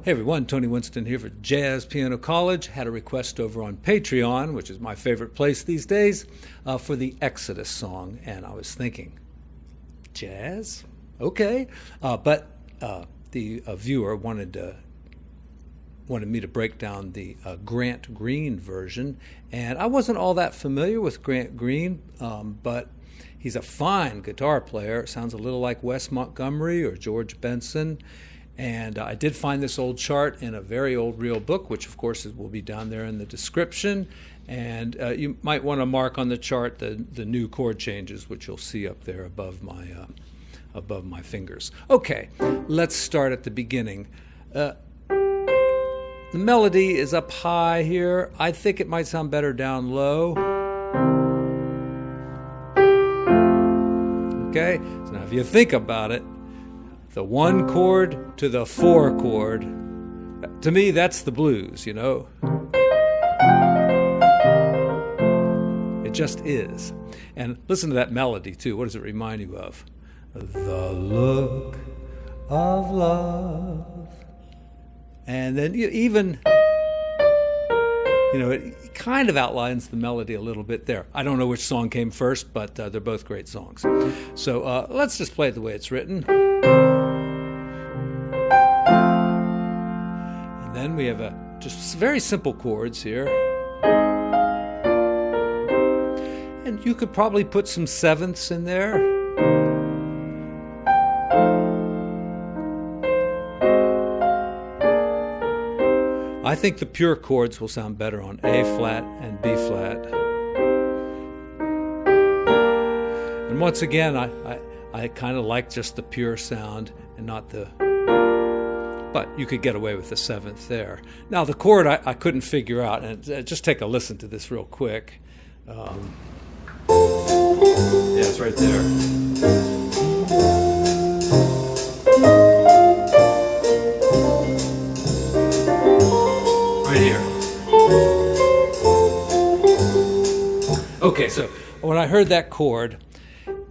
Hey everyone, Tony Winston here for Jazz Piano College. Had a request over on Patreon, which is my favorite place these days, for the Exodus song. And I was thinking, jazz? Okay. But the viewer wanted me to break down the Grant Green version. And I wasn't all that familiar with Grant Green, but he's a fine guitar player. Sounds a little like Wes Montgomery or George Benson. And I did find this old chart in a very old real book, which of course will be down there in the description. And you might want to mark on the chart the new chord changes, which you'll see up there above my fingers. Okay, let's start at the beginning. The melody is up high here. I think it might sound better down low. Okay, so now if you think about it, the 1 chord to the 4 chord, to me that's the blues, you know. It just is. And listen to that melody too. What does it remind you of? The look of love. And then it kind of outlines the melody a little bit there. I don't know which song came first, but they're both great songs. So let's just play it the way it's written. And then we have just very simple chords here. And you could probably put some sevenths in there. I think the pure chords will sound better on A flat and B flat. And once again, I kind of like just the pure sound and not the... But you could get away with the 7th there. Now the chord I couldn't figure out, and just take a listen to this real quick. Yeah, it's right there. Right here. Okay, so when I heard that chord,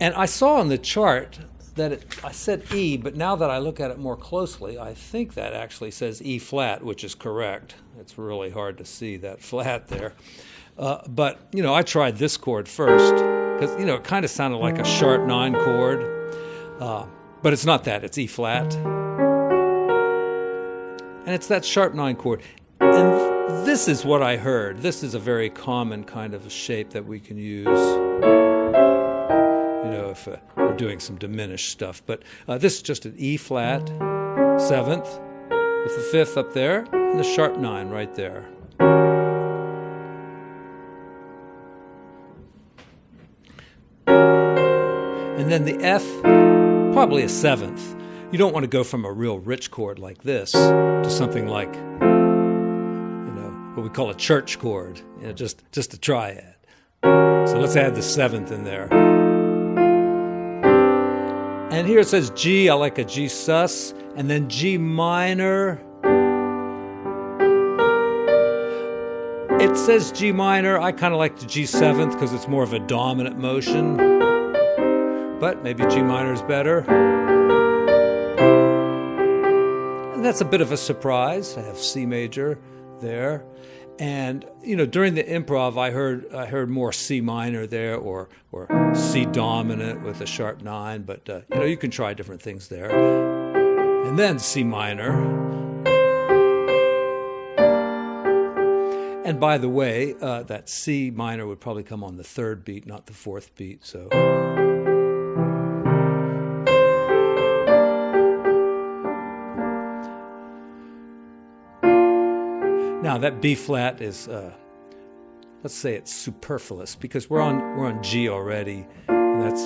and I saw on the chart that I said E, but now that I look at it more closely, I think that actually says E flat, which is correct. It's really hard to see that flat there. But, I tried this chord first, because, it kind of sounded like a sharp 9 chord. But it's not that, it's E flat. And it's that sharp 9 chord. And this is what I heard. This is a very common kind of a shape that we can use, if we're doing some diminished stuff. But this is just an E flat, 7th, with the 5th up there, and the sharp 9 right there. And then the F, probably a 7th. You don't want to go from a real rich chord like this to something like, what we call a church chord, just a triad. So let's add the 7th in there. And here it says G, I like a G sus, and then G minor. It says G minor. I kind of like the G 7th because it's more of a dominant motion, but maybe G minor is better. And that's a bit of a surprise. I have C major there. And during the improv, I heard more C minor there, or C dominant with a sharp 9. But you can try different things there. And then C minor. And by the way, that C minor would probably come on the 3rd beat, not the 4th beat. So. Now that B flat is, let's say it's superfluous because we're on G already, and that's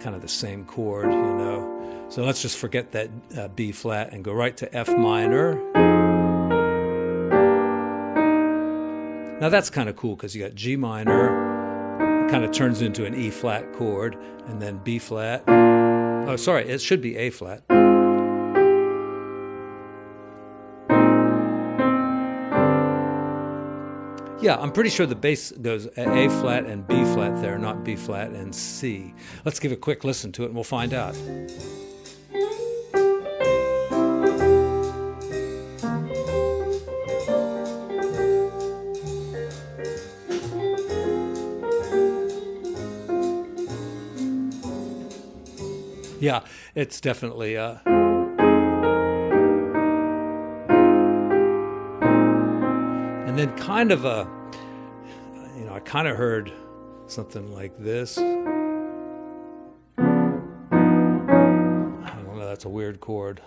kind of the same chord, So let's just forget that B flat and go right to F minor. Now that's kind of cool because you got G minor, it kind of turns into an E flat chord, and then B flat. Oh, sorry, it should be A flat. Yeah, I'm pretty sure the bass goes A flat and B flat there, not B flat and C. Let's give a quick listen to it and we'll find out. Yeah, it's definitely and then kind of I kind of heard something like this. I don't know, that's a weird chord.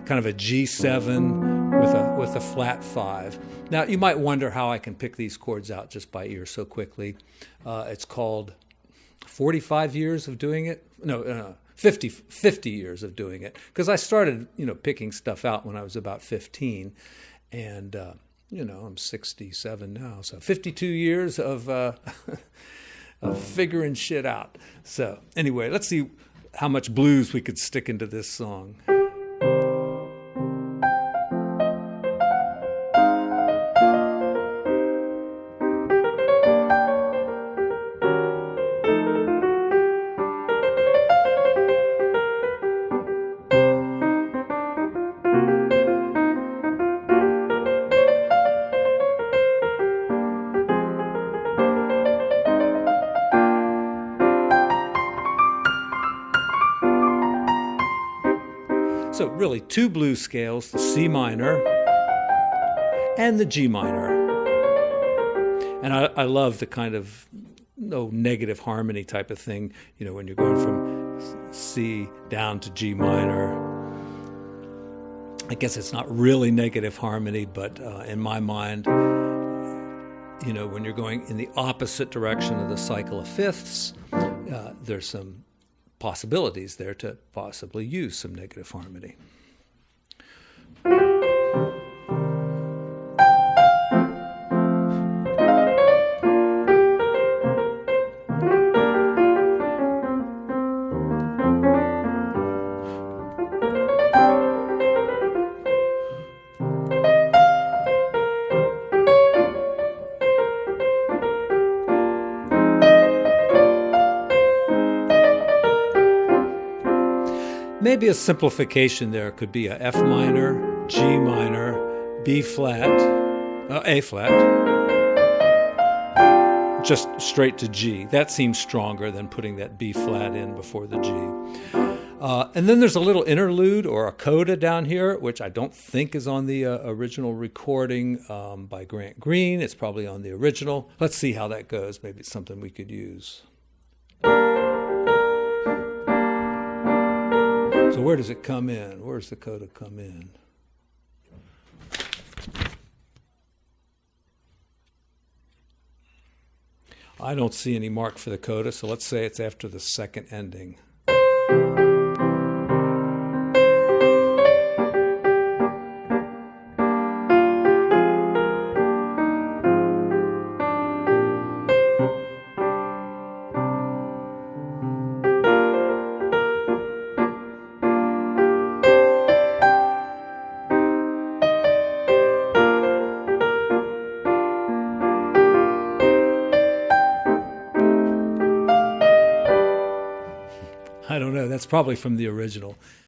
Kind of a G7 with a flat 5. Now you might wonder how I can pick these chords out just by ear so quickly. It's called 45 years of doing it. No, 50 years of doing it, because I started picking stuff out when I was about 15, and I'm 67 now, so 52 years of figuring shit out. So anyway, let's see how much blues we could stick into this song. So really two blues scales, the C minor and the G minor. And I love the kind of negative harmony type of thing, when you're going from C down to G minor. I guess it's not really negative harmony, but in my mind, when you're going in the opposite direction of the cycle of fifths, there's some possibilities there to possibly use some negative harmony. Maybe a simplification there could be a F minor, G minor, B flat, A flat, just straight to G. That seems stronger than putting that B flat in before the G. And then there's a little interlude or a coda down here, which I don't think is on the original recording by Grant Green. It's probably on the original. Let's see how that goes. Maybe it's something we could use. So where does it come in? Where's the coda come in? I don't see any mark for the coda, so let's say it's after the second ending. I don't know. That's probably from the original.